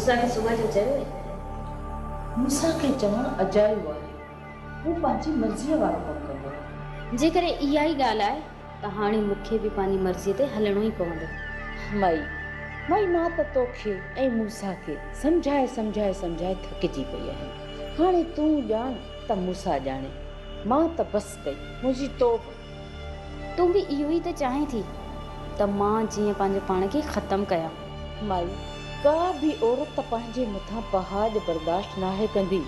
मूसा के सुबह जो चयो मूसा के चवण अजायो आहे वो पंहिंजी मर्ज़ीअ वारो कमु कंदो आहे। जेकर इहा ई ॻाल्हि आहे त हाणे मूंखे बि पंहिंजी मर्ज़ीअ ते हलणो ई पवंदो। मां त तोखे ऐं मूसा खे समझाए समझाए समझाए थकिजी पई आहियां। हाणे तूं ॼाण त मूसा ॼाणे। मां त बसि कई मुंहिंजी तोब। तूं बि इहो ई त चाहीं थी त मां जीअं पंहिंजे पाण खे ख़तमु कयां। माई का बि औरत पंहिंजे मथां पहाड़ बर्दाश्त नाहे कंदी,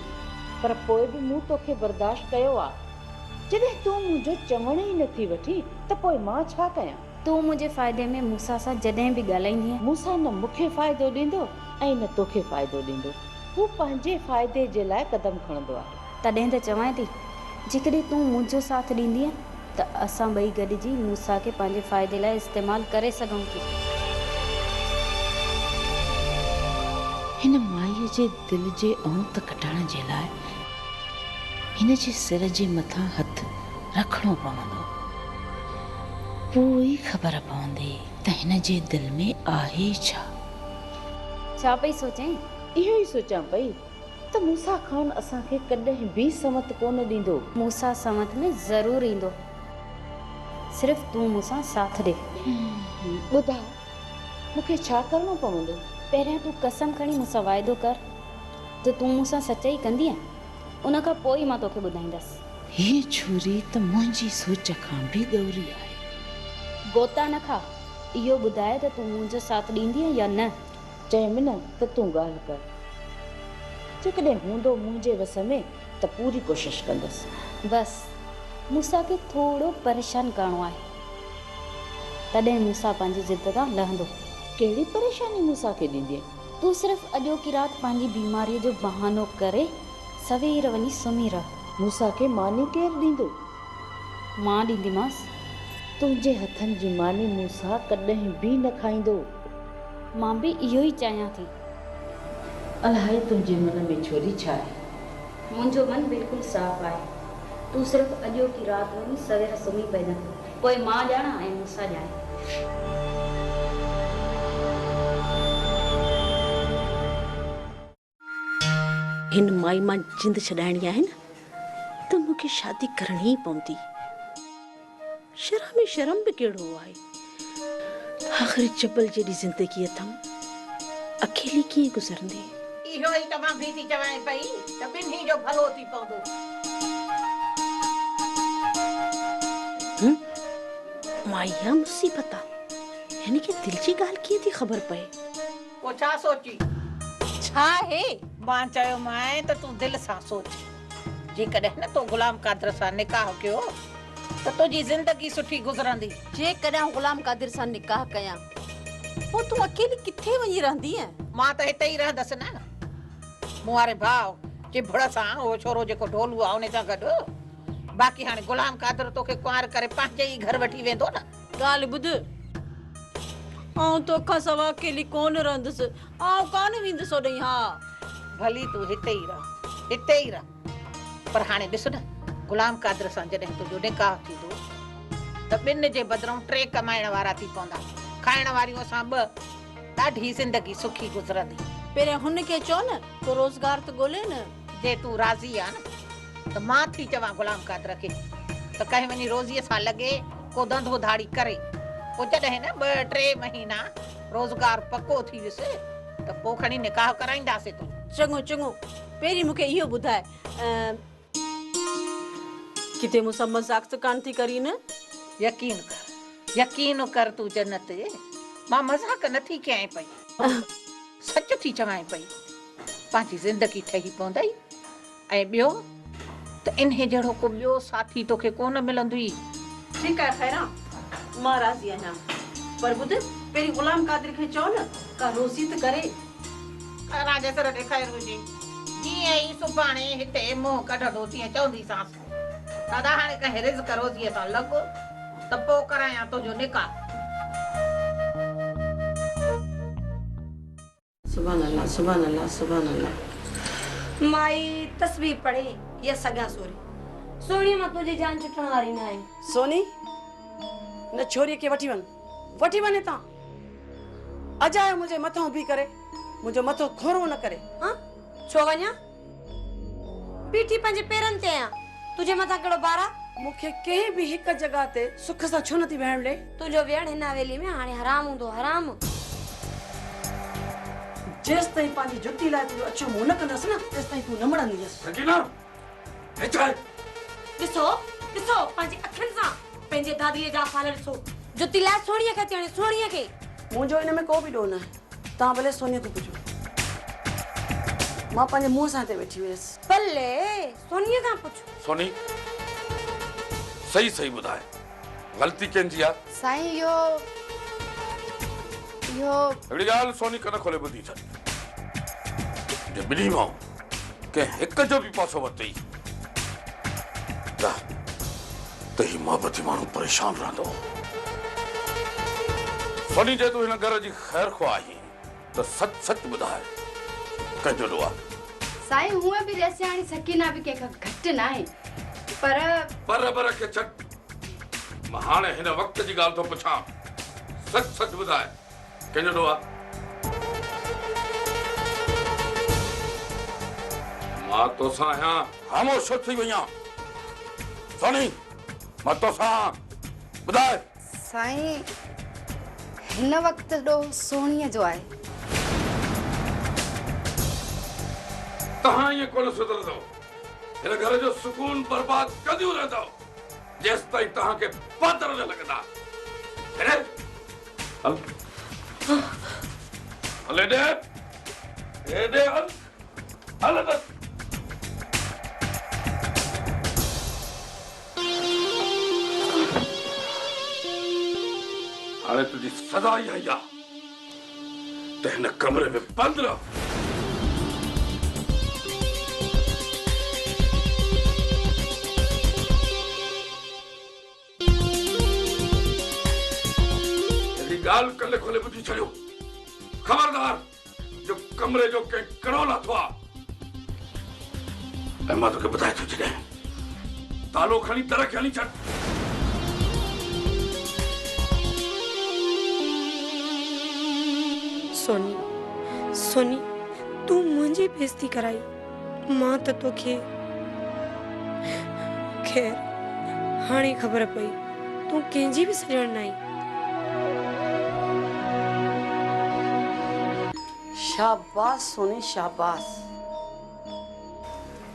पर पोइ बि मूं तोखे बर्दाश्त कयो आहे। जॾहिं तूं मुंहिंजो चवण ई नथी वठी त पोइ मां छा कयां? तूं मुंहिंजे फ़ाइदे में मूसा सां जॾहिं बि ॻाल्हाईंदीअं, मूसा न मूंखे फ़ाइदो ॾींदो ऐं न तोखे फ़ाइदो ॾींदो। हू पंहिंजे फ़ाइदे जे लाइ क़दम खणंदो आहे। तॾहिं त चवां थी जेकॾहिं तूं मुंहिंजो साथ ॾींदीअं त असां ॿई गॾिजी मूसा खे पंहिंजे फ़ाइदे लाइ इस्तेमालु करे सघूं था। हिन माईअ जे दिल जे औंत कटण जे लाइ हिन जे सिर जे मथां हथ रखणो पवंदो। पोइ ख़बर पवंदी त हिन जे दिल में आहे छा। छा पई सोचें? इहो ई सोचां पई त मूसा ख़ान असांखे कॾहिं बि समत कोन ॾींदो। मूसा समत में ज़रूरु ईंदो, सिर्फ़ तूं मूंसां साथ ॾे। ॿुधा मूंखे छा करिणो पवंदो? पहिरियां तूं कसम खणी मूंसां वाइदो कर त तूं मूंसां सचाई कंदीअ, उन खां पोइ मां तोखे ॿुधाईंदसि। हीअ छोरी त मुंहिंजी सोच खां बि गौरी आहे। गोता न खा, इहो ॿुधाए त तूं मुंहिंजो साथ ॾींदीअ या न। चइमि न त तूं ॻाल्हि कर। जेकॾहिं हूंदो मुंहिंजे वस में त पूरी कोशिशि कंदसि। बसि मूसा खे थोरो परेशान करिणो आहे, तॾहिं मूसा पंहिंजी ज़िद तां लहंदो। कहिड़ी परेशानी मूसा खे ॾींदीअ? तूं सिर्फ़ु अॼोकी राति पंहिंजी बीमारीअ जो बहानो करे सवेर वञी सुम्ही रह। मूसा खे मानी केरु ॾींदो? मां ॾींदीमांसि। तुंहिंजे हथनि जी मानी मूसा कॾहिं बि न खाईंदो। मां बि इहो ई चाहियां थी। अलाए तुंहिंजे मन में छोरी छा आहे? मुंहिंजो मन बिल्कुलु साफ़ आहे। तूं सिर्फ़ु अॼोकी राति वञी सवेर सुम्ही पइजां, पोइ मां ॼाणा ऐं मूसा ॼाणे। हिन माई मां जिंद छॾाइणी आहे न त मूंखे शादी करणी ई पवंदी। शर्म में शर्म बि कहिड़ो आहे? आख़िर जबल जहिड़ी ज़िंदगी अथम, अकेली कीअं गुज़रंदी? इहो ई त मां बि थी चवां पई त ॿिन्ही जो भलो थी पवंदो। माया मुसीबत आहे, हिन खे दिल जी ॻाल्हि कीअं थी ख़बर पए? पोइ छा सोची? छा आहे? मां चयो मां त तूं दिलि सां सोच। जेकॾहिं न तो गुलाम कादिर सां निकाह कयो त तुंहिंजी ज़िंदगी सुठी गुज़रंदी। जेकॾहिं गुलाम कादिर सां निकाह कयां पोइ तूं अकेली किथे वञी रहंदीअ? मां त हिते ई रहंदसि न, मूं वारे भाउ चिभड़ सां उहो छोरो जेको ढोलू आहे उन सां गॾु। बाक़ी हाणे गुलाम कादिर तोखे कुंवार करे पंहिंजे ई घर वठी वेंदो न। ॻाल्हि ॿुध, आउं तोखां सवा अकेली कोन रहंदसि, आउं कान वेंदसि ओॾे। हा भली तूं हिते ई रह, हिते ई रह, पर हाणे ॾिस न, गुलाम कादिर सां जॾहिं तुंहिंजो निकाह थींदो त ॿिनि जे बदिरां 3 कमाइण वारा थी पवंदा। खाइण वारियूं असां 2, ॾाढी ज़िंदगी सुखी गुज़रंदी। पहिरियों हुनखे चओ न तो रोज़गार त ॻोल्हे न। जे तूं राज़ी आहे न त मां थी चवां गुलाम कादिर खे त कंहिं वञी रोज़ीअ सां लॻे, को धंधो धाड़ी करे। पोइ जॾहिं न 2-3 महीना रोज़गार पको थी वियुसि त पोइ खणी निकाह कराईंदासीं। तूं चङो चङो, पहिरीं मूंखे इहो ॿुधाए, किथे मूंसां मज़ाक त कान थी करी न? यकीन कर तूं जन्नत, मां मज़ाक नथी कयां पई, सच थी चवां पई। पंहिंजी ज़िंदगी ठही पवंदई ऐं ॿियो त इन्हे जहिड़ो को ॿियो साथी तोखे कोन मिलंदुई। ठीकु आहे, खैरा मां राज़ी आहियां, पर ॿुध पहिरीं गुलाम कादिर खे चओ न का रोज़ी त करे। राजा सर ॾेखार हुजे जीअं ई सुभाणे हिते मुंहुं कढंदो तीअं चवंदीसांसि दादा हाणे कंहिं रिज़्क़ रोज़ीअ सां लॻ त पोइ करायां तुंहिंजो निकाह। सुभान अल्लाह, सुभान अल्लाह, सुभान अल्लाह। माई तस्बीह पढ़े या सगा सोरी सोनी मां तुझी जान छुटण वारी न आहे। सोनी न छोरी के वठी वञ हितां। अजायो मुंहिंजे मथां भी करे मुझे मथो खोरो न करे। हाँ छो वञा बीठी पंहिंजे पेरनि ते आहियां, तुझे मथां कहिड़ो बारा? मुखे कहीं भी एक जगह ते सुख सा छो नथी भेण ले। तुंहिंजो वेहण हिन हवेली में हाणे हराम हूंदो, हराम। जेस ताईं पांजी जुती लाए तू अच्छो मुंह न कंदस ना, तेस ताईं तू न मड़ंदीस। सकीना हे चाहे ॾिसो ॾिसो पंहिंजी अखियुनि सां पंहिंजे दादीअ जा फाल ॾिसो। जुती लाइ सोणीअ खे चवणी, सोणीअ खे। मुंहिंजो इन में को भी ॾोह न आहे। तव्हां भले सोनीअ खे पुछो, मां पंहिंजे मुंहं सां हिते वेठी हुयसि। भले सोनीअ खां पुछो। सोनी सही सही ॿुधाए ग़लती कंहिंजी आहे? साईं यो हिकिड़ी ॻाल्हि सोनी कन खोले ॿुधी छॾ, जे ॿिन्ही मां कंहिं हिक जो बि पासो वरितई त ही मोहबती माण्हू परेशान रहंदो। सोनी जे तूं हिन घर जी ख़ैर ख़्वाह आहीं त सच सच ॿुधाए कंहिंजो ॾोह आहे? साईं हुआ भी रसियाणी सकीना भी के घट ना है, पर खे छॾ, मां हाणे हिन वक्त जी ॻाल्हि थो पुछां, सच सच ॿुधाए कंहिंजो ॾोह आहे? मां तोसां आहियां, ख़ामोश थी वई आहियां। सोनी मां तोसां ॿुधाए। साईं हिन वक्त ॾो सोणीअ जो आहे। तव्हां ईअं कोन सुधरंदव, हिन घर जो सुकून बर्बाद कंदियूं रहंदव जेस ताईं तव्हांखे पादर न लॻंदा। हल हेॾे हेॾे हल हल त हाणे तुंहिंजी सज़ा इहा ई आहे त हिन कमरे में बंदि रहो। ॻाल्हि कल्ले खोले ॿुधी छॾियो, ख़बरदार जो कमरे जो कंहिं कड़ो लाथो आहे ऐं मां तोखे ॿुधाए थो छॾियां, तालो खणी दर खे हणी छॾ। सोनी सोनी तू मुंहिंजी बेइज्जती कराई, मां त तोखे खैर हाणे ख़बर पई तूं कंहिंजी बि सॼण न आई। शाबाश सोनी शाबाश,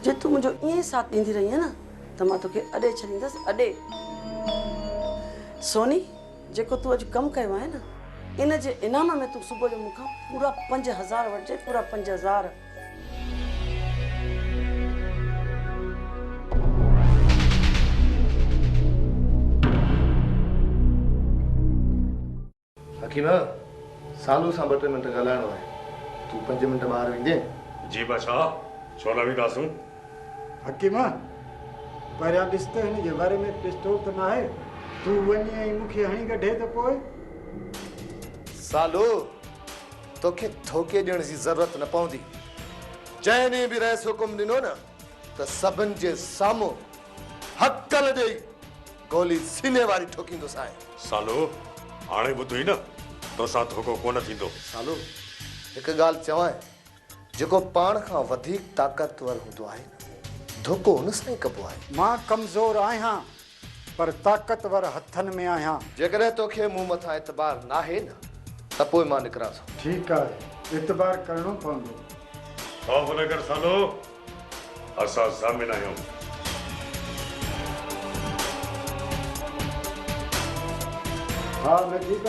जे तू मुंहिंजो ईअं साथ ॾींदी रही है न त मां तोखे अॾे छॾींदसि, अॾे। सोनी जेको तूं अॼु कमु कयो आहे न, इन जे इनाम में तू सुबुह जो मूंखां पूरा 5000 वठिजे, पूरा 5000। हकीमा सालू सां 2-3 मिंट ॻाल्हाइणो आहे, तू 5 मिंट ॿाहिरि वेंदे? जी बादशाह, छो न वेंदासूं? हकीमा परियां ॾिस त हिन जे बारे में डिस्टर्ब त न आहे, तू वञी ऐं मूंखे हणी कढे त पोइ। सालू तोखे धोखे ॾियण जी ज़रूरत न पवंदी, जंहिं बि रहिस हुकुम ॾिनो न त सभिनि जे साम्हूं हक़ल ॾेई गोली सीने वारी ठोकींदुसि आहे। सालू हाणे ॿुधई न, तोसां धोखो कोन थींदो। सालू हिकु ॻाल्हि चवां, जेको पाण खां वधीक ताक़तवर हूंदो आहे धोखो हुन सां ई कबो आहे। मां कमज़ोर आहियां पर ताक़तवर हथनि में आहियां। जेकॾहिं तोखे मूं मथां एतबार नाहे न त पोइ मां निकिरां थो। ठीकु आहे, एतबार करणो पवंदो। खौफ़ न कर सालू, असां ज़ामिन आहियूं। हा नजीब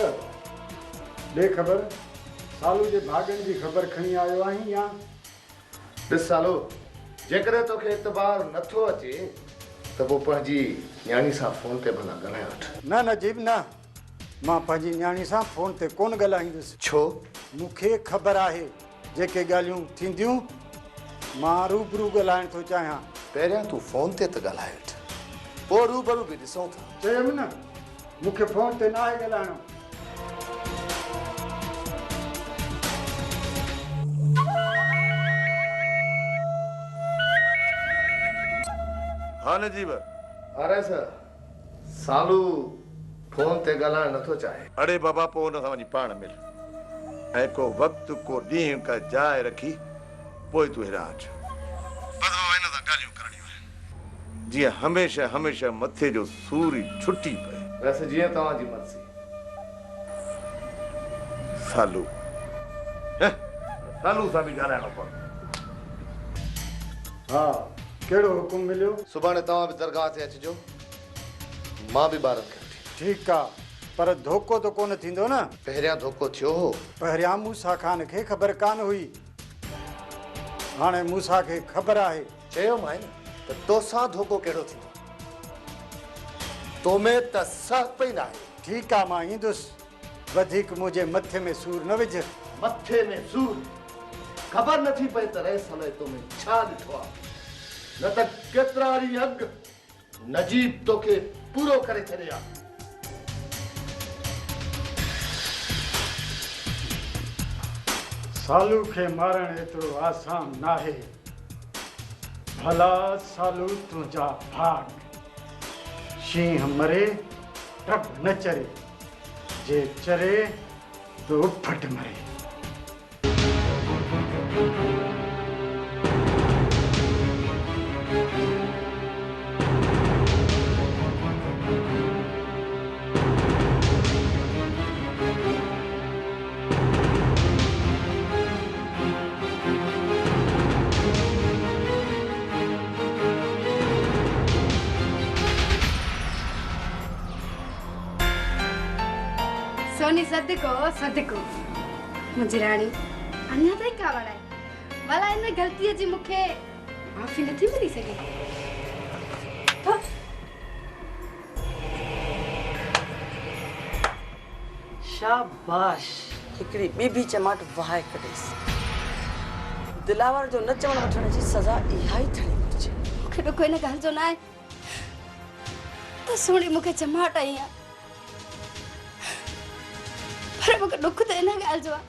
ॾे ख़बर, सालू जे भाॻनि जी ख़बर खणी आयो आहीं या? ॾिस सालू, जेकॾहिं तोखे एतबार नथो अचे त पोइ पंहिंजी न्याणी सां फोन ते भला ॻाल्हाए वठ। न नजीब न, मां पंहिंजी न्याणी सां फोन ते कोन ॻाल्हाईंदुसि। छो? मूंखे ख़बर आहे जेके ॻाल्हियूं थींदियूं मां रूबरू ॻाल्हाइण थो चाहियां। पहिरियां तूं फोन ते त ॻाल्हाए वठ, पोइ रूबरू बि ॾिसूं था। चयमि न मूंखे फोन ते न आहे ॻाल्हाइणो। हाँ नजीब, अरे सर सालू फोन ते ॻाल्हाइण नथो चाहे। अड़े बाबा पोइ हुन सां वञी पाण मिल। ऐं को वक़्तु को ॾींहुं का जाइ रखी पोइ तूं हेॾां अच। बदो हिन सां ॻाल्हियूं करणियूं आहिनि जीअं हमेशह हमेशह मथे जो सूर ई छुटी पए। वैसे जीअं तव्हांजी मर्ज़ी। सालू सालू सां बि ॻाल्हाइणो पवंदो। हा कहिड़ो हुकुम मिलियो? सुभाणे तव्हां बि दरगाह ते अचिजो, मां बि ॿारनि खे वठी। ठीकु आहे, पर धोखो त कोन थींदो न? पहिरियां धोखो थियो हो। पहिरियां मूसा ख़ान खे ख़बर कान हुई, हाणे मूसा खे ख़बर आहे। चयोमांइ न त तोसां धोखो कहिड़ो थींदो, तोमें त सह पई न आहे। ठीकु आहे, मां ईंदुसि, वधीक मुंहिंजे मथे में सूर न विझ। मथे में सूर? ख़बर नथी पए त रहे समय तोमें छा ॾिठो आहे, न त केतिरा ॾींहं अॻु नजीब तोखे पूरो करे छॾिया। सालू खे मारण एतिरो आसान नाहे। भला सालू तुंहिंजा भाग। शींह मरे टब न चरे, जे चरे तो फट मरे। सोनी सदको सदको मुंहिंजी राणी अञा ताईं कावड़ आहे। भला इन ग़लतीअ जी मूंखे माफ़ी नथी मिली सघे? शाबाश, हिकिड़ी ॿी बि चमाट वहाए कढेसि। दिलावर जो न चवण वठण जी सज़ा इहा ई थियणी घुरिजे। मूंखे ॾुखो इन ॻाल्हि जो न आहे त सोनी मूंखे चमाट आई आहे, पर मूंखे ॾुख त इन ॻाल्हि जो आहे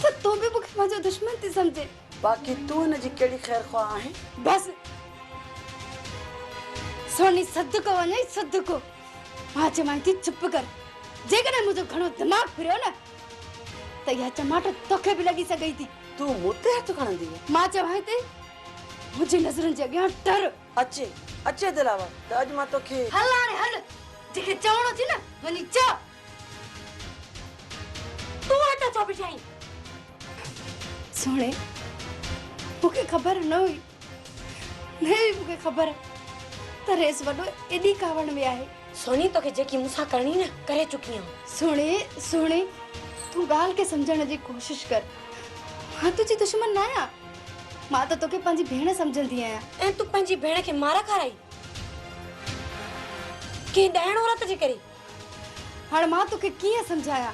त तूं बि मूंखे मुंहिंजो दुश्मन थी सम्झे। बाक़ी तूं हिन जी कहिड़ी ख़ैर ख़्वाह आहे? बसि सोनी सदको वञे सदको। मां चवां थी चुप कर। जेकॾहिं मुंहिंजो घणो दिमाग़ फिरियो न त इहा चमाट तोखे बि लॻी सघई थी। तूं मूं ते हथु खणंदी? मां चवां थी मुंहिंजी नज़रुनि जे अॻियां डर अचे अचे दिलावर त अॼु मां तोखे हल हाणे हल, जेके चवणो थी न वञी चओ। तूं हटा चो बिठाई। सोणे मूंखे ख़बर न हुई, न हुई मूंखे ख़बर त रेस वॾो एॾी कावड़ में आहे। सोनी तोखे जेकी मूंसां करणी न करे चुकी आहियां। सोणे सोणे तूं ॻाल्हि खे सम्झण जी कोशिश कर। मां तुंहिंजी दुश्मन न आहियां, मां त तोखे पंहिंजी भेण सम्झंदी आहियां। ऐं तूं पंहिंजी भेण खे मार खाराई के ॾाइण औरत जे करे। हाणे मां तोखे कीअं सम्झायां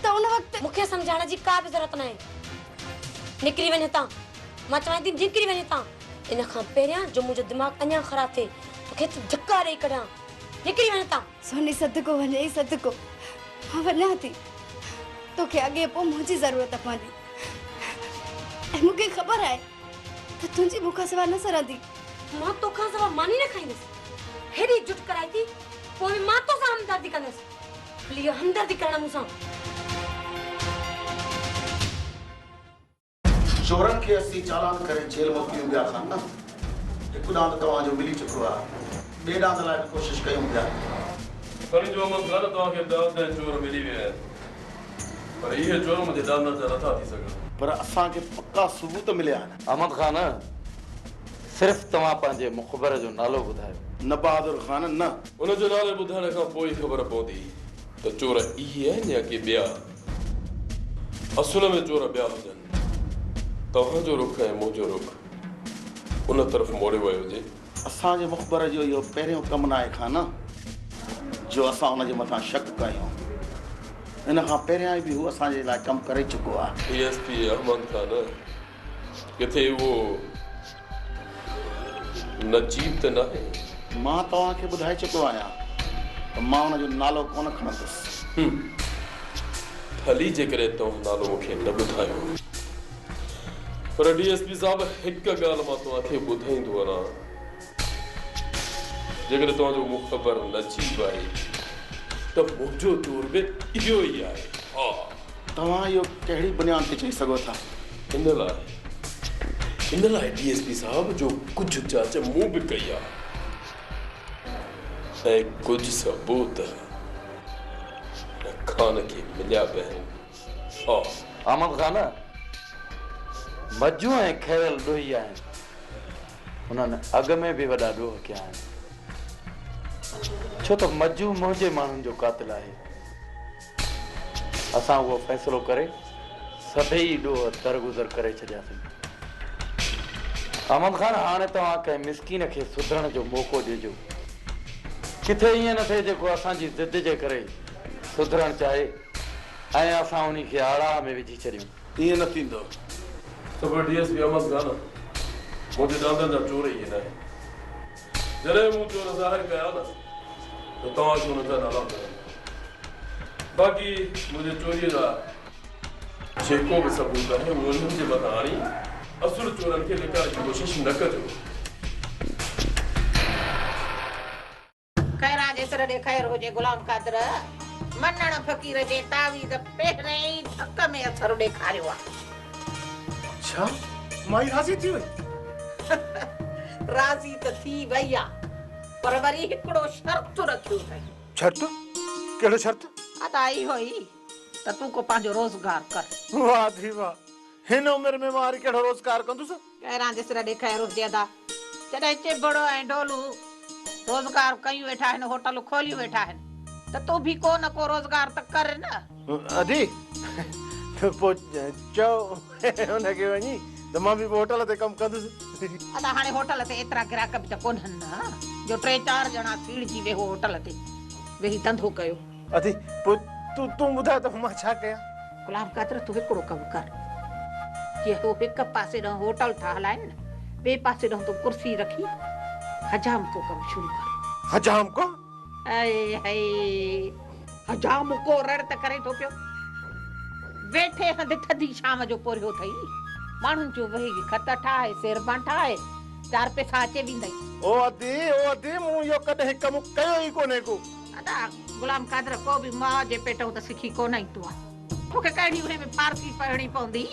त उन वक़्तु मूंखे सम्झाइण जी का बि ज़रूरत न आहे। निकिरी वञ हितां, मां चवां थी निकिरी वञ हितां। इन खां पहिरियां जो मुंहिंजो दिमाग़ अञा ख़राब थिए तोखे धक्का ॾेई कढां। निकिरी वञ हितां। सोनी सदको वञे सदको, मां वञां थी। तोखे अॻे पोइ मुंहिंजी ज़रूरत पवंदी ऐं मूंखे ख़बर आहे त तुंहिंजी मूंखां सवाइ न सरंदी। मां तोखां सवाइ मानी न खाईंदसि। हेॾी जुट कराई थी पोइ मां तोसां हमदर्दी कंदसि। भली हमदर्दी करण मूंसां। चोरनि खे असीं चालान करे जेल मोकिलियूं पिया था न। हिकु ॾांहुं तव्हांजो मिली चुको आहे, ॿिए ॾांहुं लाइ बि कोशिशि कयूं पिया। खणी जो अमल कर तव्हांखे ॾह चोर मिली विया आहिनि, पर इहे चोर मुंहिंजे दाना जा नथा थी सघनि। पर असांखे पक्का सबूत मिलिया आहिनि। अहमद खान, सिर्फ़ तव्हां पंहिंजे मुख़बर जो नालो ॿुधायो। न बहादुर खान न। उनजो नालो ॿुधाइण खां पोइ ख़बर पवंदी त चोर इहे आहिनि या के ॿिया। असुल में चोर ॿिया हुजनि। तव्हांजो रुख ऐं मुंहिंजो रुख उन तरफ़ मोड़े वियो हुजे। असांजे मुख़बर जो इहो पहिरियों कमु न आहे खान जो असां उनजे मथां शक कयूं। इन खां पहिरियां बि हू असांजे लाइ कमु करे चुको आहे। DSP अहमद खान, किथे उहो नजीब त न आहे? मां तव्हांखे ॿुधाए चुको आहियां त मां हुनजो नालो कोन खणंदुसि। भली जेकॾहिं तव्हां नालो मूंखे न ॿुधायो, पर DSP साहब हिकु ॻाल्हि मां तव्हांखे ॿुधाईंदो वञां। जेकॾहिं तव्हांजो मुख़बर नजीब आहे त मुंहिंजो चोर बि इहो ई आहे। हा तव्हां इहो कहिड़ी बुनियाद ते चई सघो था? इन लाइ DSP साहब जो कुझु जांच मूं बि कई आहे ऐं कुझु सबूत खान खे मिलिया बि आहिनि। अहमद खान मजू ऐं खैरल ॾोही आहिनि, उन्हनि अॻ में बि वॾा ॾोह कया आहिनि, छो त मजू मुंहिंजे माण्हुनि जो कातिल आहे। असां उहो फ़ैसिलो करे सभई ॾोह दरगुज़र करे छॾियासीं। अहमद खान हाणे तव्हां कंहिं मिसकीन खे सुधरण जो मौक़ो ॾिजो। किथे ईअं न थिए जेको असांजी ज़िद जे करे सुधरण चाहे ऐं असां उन खे आड़ा में विझी छॾियूं। ईअं न थींदो। ख़बर DSP अहमद खान मुंहिंजे ॾांदनि जा चोर ई न आहे। जॾहिं मूं चोर ज़ाहिर कया न त तव्हांखे हुन जा नाला ॿुधायां। बाक़ी मुंहिंजे चोरीअ जा जेको बि सबूत आहे उन्हनि जे मथां आणी असुल चोरनि खे लिकाइण जी कोशिश न कजो। खैरा जेसर ॾे ख़ैर हुजे गुलाम कादर मन्नण फ़कीर जे तावीज़ पहिरें ई धक में असर ॾेखारियो आहे। अच्छा माई राज़ी थी वई? राज़ी त थी वई आहे, पर वरी हिकिड़ो शर्त रखियो अथई। शर्त? कहिड़ो शर्त? अदा इहो ई त तूं को पंहिंजो रोज़गार कर। वाह थी वाह, हिन उमिरि में मां वरी कहिड़ो रोज़गार कंदुसि? खैरा जेसर ॾे ख़ैर हुजे अदा जॾहिं चिबड़ो ऐं डोलू रोज़गार कयूं वेठा आहिनि, होटल खोलियूं वेठा आहिनि, त तूं बि को न को रोज़गार त कर न। अदी पोइ चओ हुनखे वञी त मां बि होटल ते कमु कंदुसि। अदा हाणे होटल ते एतिरा ग्राहक बि त कोन्हनि न जो 3-4 ॼणा सीड़जी वेहो होटल ते वेही धंधो कयो। अदी पोइ तूं ॿुधाए त मां छा कयां? गुलाम कादर तूं हिकिड़ो कमु कर, जे हू हिकु पासे ॾांहुं होटल था हलाइनि, ॿिए पासे ॾांहुं तूं कुर्सी रखी हजाम को कमु शुरू कर। हजाम को? हजाम को रड़ त करे थो पियो। वेठे हंधि थधी शाम जो पोरियो अथई, माण्हुनि जो वेही खत ठाहे सेरबा ठाहे 4 पैसा अचे वेंदई। ओ अदी मूं इहो कॾहिं कमु कयो ई कोन्हे को। अदा गुलाम कादर को बि मां जे पेटो त सिखी कोन ई तूं तोखे कहिड़ी उहे में फारसी पढ़णी पवंदी।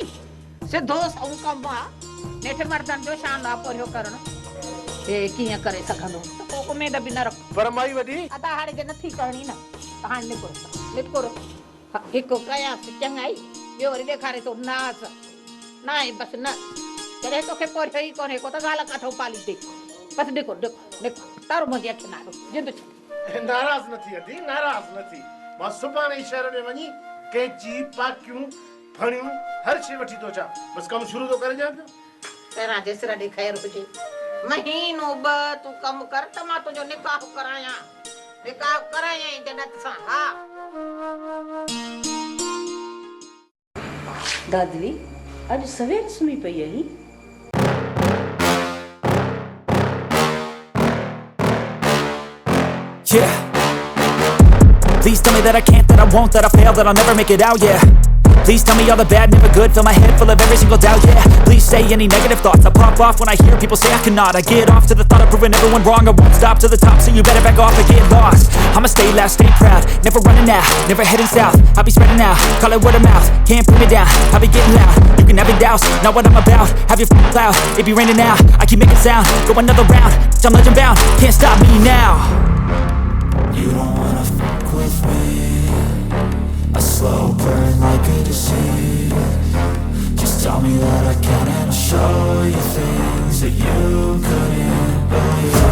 सिधो सऊं कमु आहे नेठ मर्दनि जो शान आहे पोरियो करणु। हे कीअं करे सघंदो त को उमेद बि न रख। पर माई वॾी अदा हाणे जे नथी करणी न त हाणे निकोर हिकु कयांसि चङाई, ॿियो वरी ॾेखारे थो नास न आहे बसि न। जॾहिं तोखे पोरियो ई कोन्हे को त ॻाल्हि काथो पाली ॾे बसि निकोर तारो मुंहिंजी अखि नारो जिंद छॾ। नाराज़ न थी अदी, नाराज़ न थी। मां सुभाणे ई शहर में वञी कैंची पाकियूं फणियूं हर शइ वठी थो अचां, बसि कमु शुरू थो करे ॾियां पियो। पहिरां जेसर ॾे ख़ैर हुजे महीनो 2 तूं कमु कर त मां तुंहिंजो निकाह करायां जन्नत सां। हा दादवी अॼु सवेर सुम्ही पई आहीं? Yeah. Please tell me that I can't, that I won't, that I fail, that I'll never make it out, yeah. Please tell me all the bad, never good, fill my head full of every single doubt, yeah. Please say any negative thoughts, I pop off when I hear people say I cannot. I get off to the thought of proving everyone wrong, I won't stop to the top, so you better back off and get lost. I'ma stay loud, stay proud, never running out, never heading south. I'll be spreading out, call it word of mouth, can't put me down, I'll be getting loud. You can have your doubts, not what I'm about, have your f***ing cloud, it be raining now, I keep making sound, go another round, I'm legend bound, can't stop me now. You don't wanna fuck with me, a slow burn like a disease. Just tell me that I can and I'll show you things that you couldn't believe.